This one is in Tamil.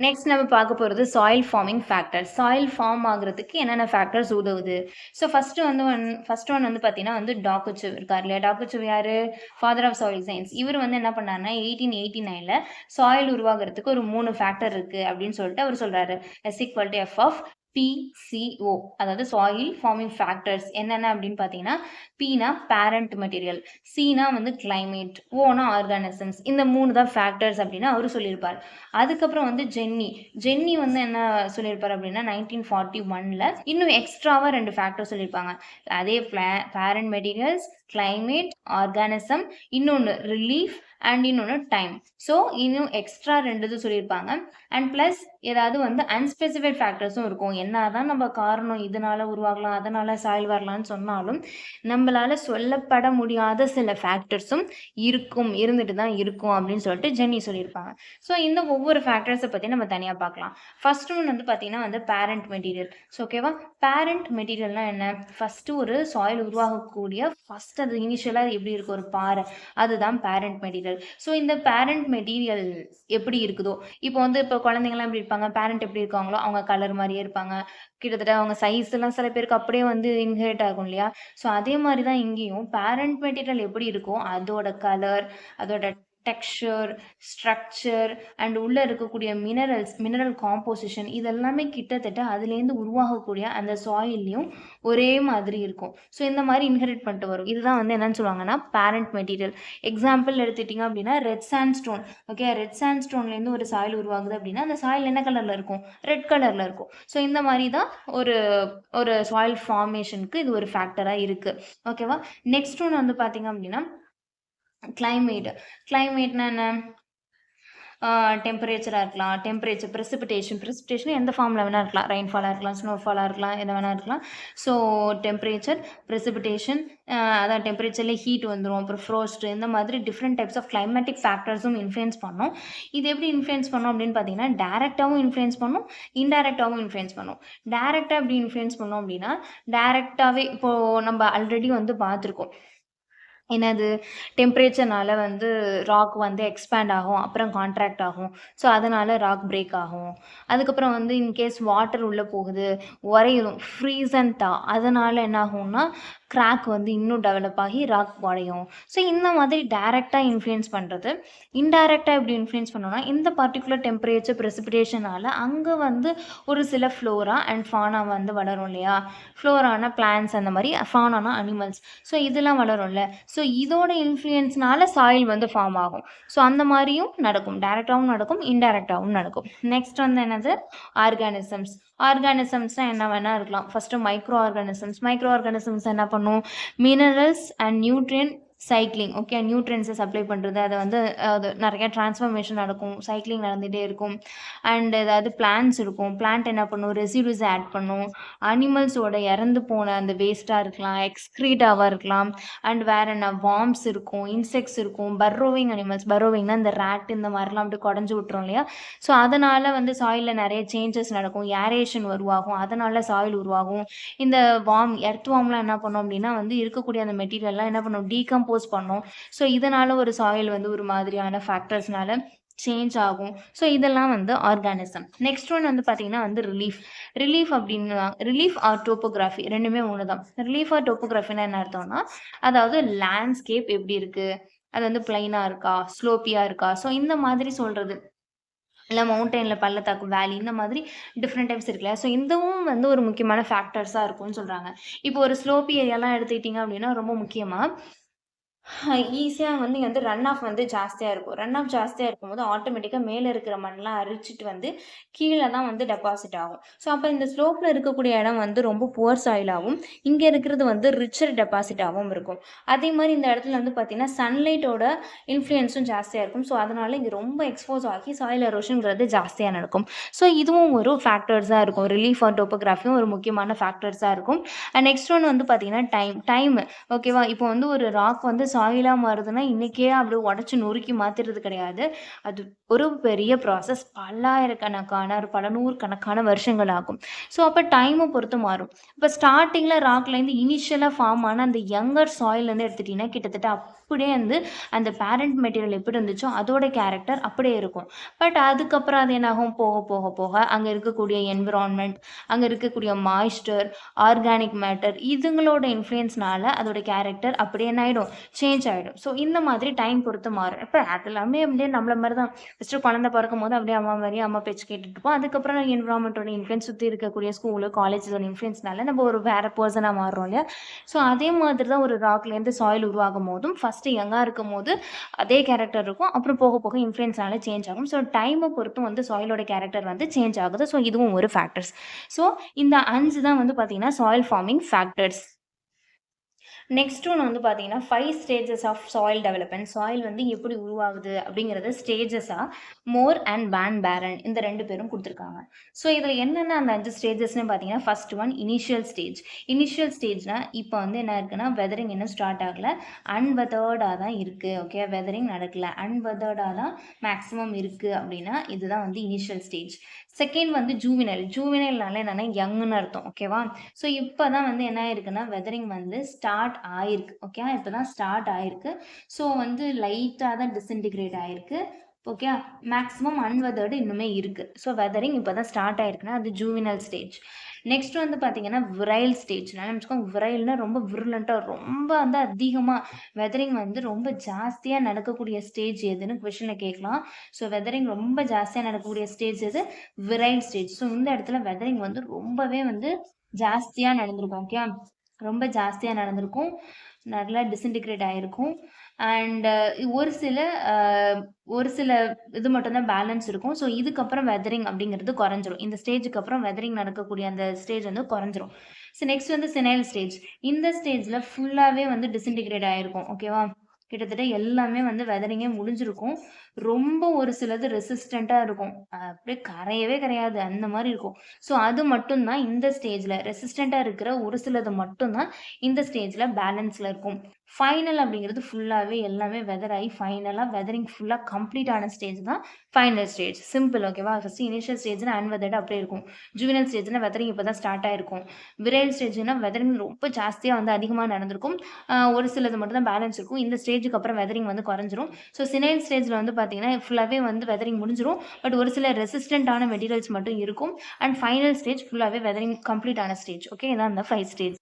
நெக்ஸ்ட் நம்ம பார்க்க போறது soil forming factors. Soil form ஆகுறதுக்கு என்னென்ன ஃபேக்டர்ஸ் உதவுது? ஸோ ஃபர்ஸ்ட் ஒன் வந்து பார்த்தீங்கன்னா வந்து டாக்குச்சிவ் இருக்கார் இல்லையா? டாக்குச்சிவ் யாரு? Father of soil science. இவர் வந்து என்ன பண்ணாருன்னா 1889ல சாயில் உருவாகுறதுக்கு ஒரு 3 ஃபேக்டர் இருக்கு அப்படின்னு சொல்லிட்டு அவர் சொல்றாரு. S=F ஆஃப் PCO, அதாவது சாயில் ஃபார்மிங் ஃபேக்டர்ஸ் என்னென்ன அப்படின்னு பார்த்தீங்கன்னா, Pனா பேரண்ட் மெட்டீரியல், Cனா வந்து கிளைமேட், Oனா ஆர்கானிசம்ஸ். இந்த 3 தான் ஃபேக்டர்ஸ் அப்படின்னு அவரு சொல்லியிருப்பார். அதுக்கப்புறம் வந்து ஜென்னி வந்து என்ன சொல்லியிருப்பார் அப்படின்னா 1941ல இன்னும் எக்ஸ்ட்ராவா 2 ஃபேக்டர் சொல்லியிருப்பாங்க. அதே பேரண்ட் மெட்டீரியல்ஸ், கிளைமேட், ஆர்கானிசம், இன்னொன்று ரிலீஃப் அண்ட் இன்னொன்று டைம். ஸோ இன்னும் எக்ஸ்ட்ரா 2 இது சொல்லியிருப்பாங்க. அண்ட் ப்ளஸ் ஏதாவது வந்து அன்ஸ்பெசிஃபைட் ஃபேக்டர்ஸும் இருக்கும். என்னதான் நம்ம காரணம் இதனால உருவாகலாம், அதனால சாயில் வரலாம்னு சொன்னாலும் நம்மளால சொல்லப்பட முடியாத சில ஃபேக்டர்ஸும் இருந்துட்டு தான் இருக்கும் அப்படின்னு சொல்லிட்டு ஜென்னி சொல்லியிருப்பாங்க. ஸோ இந்த ஒவ்வொரு ஃபேக்டர்ஸை பற்றி நம்ம தனியாக பார்க்கலாம். ஃபர்ஸ்ட் ஒன் வந்து பார்த்தீங்கன்னா வந்து பேரண்ட் மெட்டீரியல். ஸோ ஓகேவா, பேரண்ட் மெட்டீரியல்னா என்ன? ஃபஸ்ட்டு ஒரு சாயில் உருவாகக்கூடிய ஃபஸ்ட் அது இனிஷியலாக எப்படி இருக்கும், ஒரு பாறை, அதுதான் பேரண்ட் மெட்டீரியல். ஸோ இந்த பேரண்ட் மெட்டீரியல் எப்படி இருக்குதோ, இப்போ குழந்தைங்கலாம் எப்படி இருப்பாங்க, பேரண்ட் எப்படி இருக்காங்களோ அவங்க கலர் மாதிரியே இருப்பாங்க. கிட்டத்தட்ட அவங்க சைஸ் எல்லாம் சில பேருக்கு அப்படியே வந்து இன்ஹெரிட் ஆகும் இல்லையா? ஸோ அதே மாதிரி தான் இங்கேயும் பேரண்ட் மெட்டீரியல் எப்படி இருக்கோ அதோட கலர், அதோட டெக்ஸ்சர், ஸ்ட்ரக்சர் அண்ட் உள்ளே இருக்கக்கூடிய மினரல் காம்போசிஷன் இதெல்லாமே கிட்டத்தட்ட அதுலேருந்து உருவாகக்கூடிய அந்த சாயில்லையும் ஒரே மாதிரி இருக்கும். ஸோ இந்த மாதிரி இன்ஹெரிட் பண்ணிட்டு வரும். இதுதான் வந்து என்னன்னு சொல்லுவாங்கன்னா பேரண்ட் மெட்டீரியல். எக்ஸாம்பிள் எடுத்துட்டிங்க அப்படின்னா ரெட் சாண்ட்ஸ்டோன். ஓகே, ரெட் சாண்ட்ஸ்டோன்லேருந்து ஒரு சாயில் உருவாகுது அப்படின்னா அந்த சாயில் என்ன கலரில் இருக்கும்? ரெட் கலரில் இருக்கும். ஸோ இந்த மாதிரி தான் ஒரு ஒரு சாயில் ஃபார்மேஷனுக்கு இது ஒரு ஃபேக்டராக இருக்குது. ஓகேவா, நெக்ஸ்ட் ஒன்று வந்து பார்த்தீங்க அப்படின்னா கிளைமேட்னா என்ன? டெம்பரேச்சராக இருக்கலாம், ப்ரெசிபிடேஷன் எந்த ஃபார்மில் வேணால் இருக்கலாம். ரெயின்ஃபாலாக இருக்கலாம், ஸ்னோஃபாலாக இருக்கலாம், எதை வேணால் இருக்கலாம். ஸோ டெம்பரேச்சர், ப்ரெசிபிடேஷன், அதான் டெம்பரேச்சர்லேயே ஹீட் வந்துடும், அப்புறம் ஃப்ரோஸ்ட், இந்த மாதிரி டிஃப்ரெண்ட் டைப்ஸ் ஆஃப் கிளைமேட்டிக் ஃபேக்டர்ஸும் இன்ஃப்ளூயன்ஸ் பண்ணும். இது எப்படி இன்ஃப்ளூயன்ஸ் பண்ணும் அப்படின்னு பார்த்தீங்கன்னா டேரெக்டாகவும் இன்ஃப்ளூயன்ஸ் பண்ணும், இன்டெரக்டாகவும் இன்ஃப்ளூயன்ஸ் பண்ணும். டேரெக்டாக எப்படி இன்ஃப்ளூயன்ஸ் பண்ணோம் அப்படின்னா டேரெக்டாகவே இப்போது நம்ம ஆல்ரெடி வந்து பார்த்துருக்கோம். என்னது? டெம்பரேச்சர்னால வந்து ராக் வந்து எக்ஸ்பேண்ட் ஆகும், அப்புறம் கான்ட்ராக்ட் ஆகும். ஸோ அதனால ராக் பிரேக் ஆகும். அதுக்கப்புறம் வந்து இன்கேஸ் வாட்டர் உள்ளே போகுது, உறையும், ஃப்ரீஸ் அண்ட் தா, அதனால் என்ன ஆகும்னா கிராக் வந்து இன்னும் டெவலப் ஆகி ராக் உடையும். ஸோ இந்த மாதிரி டைரெக்டாக இன்ஃப்ளூயன்ஸ் பண்ணுறது. இன்டைரக்டாக எப்படி இன்ஃப்ளூயன்ஸ் பண்ணோம்னா இந்த பர்டிகுலர் டெம்பரேச்சர் ப்ரெசிபிடேஷனால் அங்கே வந்து ஒரு சில ஃப்ளோரா அண்ட் ஃபானா வந்து வளரும் இல்லையா? ஃப்ளோரானா பிளான்ஸ், அந்த மாதிரி ஃபானானா அனிமல்ஸ். ஸோ இதெல்லாம் வளரும்ல. ஸோ இதோட இன்ஃப்ளூயன்ஸ்னால சாயில் வந்து ஃபார்ம் ஆகும். ஸோ அந்த மாதிரியும் நடக்கும், டைரெக்டாகவும் நடக்கும், இன்டைரக்டாகவும் நடக்கும். நெக்ஸ்ட் வந்து என்னது? ஆர்கானிசம்ஸ். ஆர்கானிசம்ஸ்னால் என்ன வேணால் இருக்கலாம். ஃபஸ்ட்டு மைக்ரோ ஆர்கானிசம்ஸ் என்ன பண்ணும்? Minerals and nutrient cycling. Okay, நியூட்ரியன்ஸை சப்ளை பண்ணுறது, அதை வந்து அது நிறையா டிரான்ஸ்ஃபர்மேஷன் நடக்கும், சைக்ளிங் நடந்துகிட்டே இருக்கும். அண்ட் ஏதாவது பிளான்ட்ஸ் இருக்கும், பிளான்ட் என்ன பண்ணும்? ரெசிடியூஸை ஆட் பண்ணும். அனிமல்ஸோட இறந்து போன அந்த வேஸ்ட்டாக இருக்கலாம், எக்ஸ்க்ரீட்டாவாக இருக்கலாம். அண்ட் வேறு என்ன? வார்ம்ஸ் இருக்கும், இன்செக்ட்ஸ் இருக்கும், பர்ரோவிங் அனிமல்ஸ். பர்ரோவிங்னா இந்த ரேட் இந்த மாதிரிலாம் அப்படி குடஞ்சி விட்டுரும் இல்லையா? ஸோ அதனால் வந்து சாயிலில் நிறைய சேஞ்சஸ் நடக்கும், ஏரேஷன் உருவாகும், அதனால் சாயில் உருவாகும். இந்த எர்த் வார்ம்லாம் என்ன பண்ணும் அப்படின்னா வந்து இருக்கக்கூடிய அந்த மெட்டீரியல்லாம் என்ன பண்ணும்? டீகம்போஸ் பண்ணும். ஸோ இதனால் ஒரு சாயில் வந்து ஒரு மாதிரியான ஃபேக்டர்ஸ்னால சேஞ்ச் ஆகும். ஸோ இதெல்லாம் வந்து ஆர்கானிசம். நெக்ஸ்ட் ஒன் வந்து பார்த்தீங்கன்னா வந்து ரிலீஃப் ஆர் டோப்போகிராஃபி ரெண்டுமே ஒன்று தான். ரிலீஃப் ஆர் டோப்போகிராஃபின்னா என்ன அர்த்தம்னா, அதாவது லேண்ட்ஸ்கேப் எப்படி இருக்குது, அது வந்து பிளைனாக இருக்கா, ஸ்லோப்பியாக இருக்கா, ஸோ இந்த மாதிரி சொல்கிறது. இல்லை மவுண்டெயினில் பள்ளத்தாக்கு, வேலி, இந்த மாதிரி டிஃப்ரெண்ட் டைப்ஸ் இருக்குல்ல. ஸோ இதுவும் வந்து ஒரு முக்கியமான ஃபேக்டர்ஸாக இருக்கும்னு சொல்கிறாங்க. இப்போ ஒரு ஸ்லோப்பி ஏரியாலாம் எடுத்துக்கிட்டிங்க அப்படின்னா ரொம்ப முக்கியமாக ஈஸியாக வந்து இங்கே வந்து ரன் ஆஃப் வந்து ஜாஸ்தியாக இருக்கும். ரன் ஆஃப் ஜாஸ்தியாக இருக்கும்போது ஆட்டோமேட்டிக்காக மேலே இருக்கிற மண்ணெலாம் அரிச்சிட்டு வந்து கீழே தான் வந்து டெபாசிட் ஆகும். ஸோ அப்போ இந்த ஸ்லோப்பில் இருக்கக்கூடிய இடம் வந்து ரொம்ப புவர் சாயிலாகவும், இங்கே இருக்கிறது வந்து ரிச்சர் டெபாசிட்டாகவும் இருக்கும். அதே மாதிரி இந்த இடத்துல வந்து பார்த்திங்கன்னா சன்லைட்டோட இன்ஃப்ளூயன்ஸும் ஜாஸ்தியாக இருக்கும். ஸோ அதனால் இங்கே ரொம்ப எக்ஸ்போஸ் ஆகி சாயில் எரோஷன்ங்கிறது ஜாஸ்தியாக நடக்கும். ஸோ இதுவும் ஒரு ஃபேக்டர்ஸாக இருக்கும். ரிலீஃப் ஆர் டோப்போகிராஃபியும் ஒரு முக்கியமான ஃபேக்டர்ஸாக இருக்கும். அண்ட் நெக்ஸ்ட் ஒன்று வந்து பார்த்திங்கன்னா டைம். ஓகேவா, இப்போ வந்து ஒரு ராக் வந்து சாயிலா மாறுதுன்னா, இன்னைக்கே அப்படியே உடைச்சு நொறுக்கி மாத்துறது கிடையாது. அது ஒரு பெரிய ப்ராசஸ். பல்லாயிரக்கணக்கான, ஒரு பல நூறுக்கணக்கான வருஷங்கள் ஆகும். ஸோ, அப்ப டைம பொறுத்து மாறும். இப்ப ஸ்டார்ட்டிங்ல ராக்லேருந்து இனிஷியலா ஃபார்ம் ஆன அந்த யங்கர் சாயில்லேருந்து எடுத்துட்டீங்கன்னா, கிட்டத்தட்ட அப்படியே வந்து அந்த பேரண்ட் மெட்டீரியல் எப்படி இருந்துச்சோ, அதோட கேரக்டர் அப்படியே இருக்கும். பட் அதுக்கப்புறம் அது என்னாகும், போக போக போக அங்க இருக்கக்கூடிய என்விரான்மென்ட், அங்க இருக்கக்கூடிய மாய்ஸ்டர், ஆர்கானிக் மேட்டர் இதுங்களோட இன்ஃப்ளூயன்ஸ்னால அதோட கேரக்டர் அப்படியே என்ன ஆயிடும், சேஞ்ச் ஆயிடும். ஸோ, இந்த மாதிரி டைம் பொறுத்து மாறும். இப்ப அது எல்லாமே அப்படியே நம்மள மாரி தான். ஃபர்ஸ்ட்டு குழந்தை பொறக்கும்போது அப்படியே அம்மா மாரியே அம்மா பேச்சு கேட்டுட்டு இருப்போம். அதுக்கப்புறம் என்விரான்மென்ட்டோட இன்ஃப்ளூயன்ஸ், சுத்தி இருக்கக்கூடிய ஸ்கூலு, காலேஜஸோட இன்ஃப்ளூயன்ஸ்னால நம்ம ஒரு வேற பெர்சனா மாறுறோம் இல்லையா? ஸோ, அதே மாதிரி தான் ஒரு ராக்லேருந்து சாயில் உருவாகும்போதும், ஃபர்ஸ்ட்டு யங்கா இருக்கும்போது அதே கேரக்டர் இருக்கும். அப்புறம் போக போக இன்ஃப்ளூயன்ஸ்னால சேஞ்ச் ஆகும். ஸோ, டைம பொறுத்தும் வந்து சாயிலோட கேரக்டர் வந்து சேஞ்ச் ஆகுது. ஸோ, இதுவும் ஒரு ஃபேக்டர்ஸ். ஸோ, இந்த 5 தான் வந்து பார்த்தீங்கன்னா, soil forming factors. Next one வந்து பார்த்தீங்கன்னா, 5 stages of soil development. Soil வந்து எப்படி உருவாகுது அப்படிங்கிறத ஸ்டேஜஸா மோர் அண்ட் வான் பேரன் இந்த 2 பேரும் குடுத்துருக்காங்க. ஸோ, இதில என்னென்ன அந்த 5 ஸ்டேஜஸ்ன்னு பார்த்தீங்கன்னா, first one initial stage. Initial ஸ்டேஜ்னா இப்போ வந்து என்ன இருக்குன்னா, வெதரிங் இன்னும் ஸ்டார்ட் ஆகல. அன்வெதர்டா தான் இருக்கு. ஓகே. வெதரிங் நடக்கல. அன்வெதர்டா தான் மேக்ஸிமம் இருக்கு அப்படின்னா, இதுதான் வந்து இனிஷியல் ஸ்டேஜ். செகண்ட் வந்து ஜூவினல். ஜூவினல்னால என்னன்னா, யங்ன்னு அர்த்தம். ஓகேவா? ஸோ, இப்ப தான் வந்து என்ன ஆயிருக்குன்னா, வெதரிங் வந்து ஸ்டார்ட் ஆயிருக்கு. ஓகே. இப்ப தான் ஸ்டார்ட் ஆயிருக்கு. ஸோ, வந்து லைட்டா தான் டிஸின்டிகிரேட் ஆயிருக்கு. ஓகே. மேக்ஸிமம் அன்வெதர்டு இன்னுமே இருக்கு. ஸோ, வெதரிங் இப்ப தான் ஸ்டார்ட் ஆயிருக்குன்னா, அது ஜூவினல் ஸ்டேஜ். நெக்ஸ்ட் வந்து பார்த்தீங்கன்னா, விரைல் ஸ்டேஜ். நல்லா நினச்சுக்கோங்க. விரைல்னா ரொம்ப விருலன்ட்டா, ரொம்ப வந்து அதிகமா வெதரிங் வந்து ரொம்ப ஜாஸ்தியா நடக்கக்கூடிய ஸ்டேஜ் எதுன்னு கொஸ்டின்ல கேட்கலாம். ஸோ, வெதரிங் ரொம்ப ஜாஸ்தியா நடக்கக்கூடிய ஸ்டேஜ் எது? விரைல் ஸ்டேஜ். ஸோ, இந்த இடத்துல வெதரிங் வந்து ரொம்பவே வந்து ஜாஸ்தியா நடந்திருக்கும். ஓகே. ரொம்ப ஜாஸ்தியா நடந்திருக்கும். நல்லா டிஸின்டிகிரேட் ஆயிருக்கும். அண்ட் ஒரு சில அ ஒரு சில இது மட்டும் தான் பேலன்ஸ் இருக்கும். ஸோ, இதுக்கப்புறம் வெதரிங் அப்படிங்கிறது குறைஞ்சிரும். இந்த ஸ்டேஜ்க்கு அப்புறம் வெதரிங் நடக்கக்கூடிய அந்த ஸ்டேஜ் வந்து குறைஞ்சிரும். ஸோ, நெக்ஸ்ட் வந்து செனைல் ஸ்டேஜ். இந்த ஸ்டேஜ்ல ஃபுல்லாவே வந்து டிஸின்டிகிரேட் ஆயிருக்கும். ஓகேவா? கிட்டத்தட்ட எல்லாமே வந்து வெதரிங்கே முடிஞ்சிருக்கும். ரொம்ப ஒரு சிலது ரெசிஸ்டன்ட்டா இருக்கும். அப்படியே கரையவே கரையாது. அந்த மாரி இருக்கும். ஸோ, அது மட்டும் தான் இந்த ஸ்டேஜ்ல ரெசிஸ்டன்ட்டா இருக்கிற ஒரு சிலது மட்டும் தான் இந்த ஸ்டேஜ்ல பேலன்ஸ்ல இருக்கும். ஃபைனல் அப்படிங்கிறது ஃபுல்லாவே எல்லாமே வெதர் ஆயி ஃபைனலா வெதரிங் ஃபுல்லா கம்ப்ளீட் ஆன ஸ்டேஜ் தான் ஃபைனல் ஸ்டேஜ். சிம்பிள். ஓகேவா? ஃபர்ஸ்ட் இனிஷியல் ஸ்டேஜ்னா அன்வெதர்டு அப்படியே இருக்கும். ஜுவனல் ஸ்டேஜ்னா வெதரிங் இப்ப தான் ஸ்டார்ட் ஆயிருக்கும். விரைல் ஸ்டேஜ்னா வெதரிங் ரொம்ப ஜாஸ்தியா வந்து அதிகமா நடந்திருக்கும். ஒரு சிலது மட்டும் தான் பேலன்ஸ் இருக்கும். இந்த ஸ்டேஜ்க்கு அப்புறம் வெதரிங் வந்து குறைஞ்சிரும். ஸோ, சினைல் ஸ்டேஜ்ல வந்து பார்த்தீங்கன்னா, ஃபுல்லாவே வந்து வெதரிங் முடிஞ்சிரும். பட் ஒரு சில ரெசிஸ்டன்ட் ஆன மெட்டீரியல்ஸ் மட்டும் இருக்கும். அண்ட் ஃபைனல் ஸ்டேஜ் ஃபுல்லாவே வெதரிங் கம்ப்ளீட் ஆன ஸ்டேஜ். ஓகே. இதான் அந்த 5 ஸ்டேஜ்.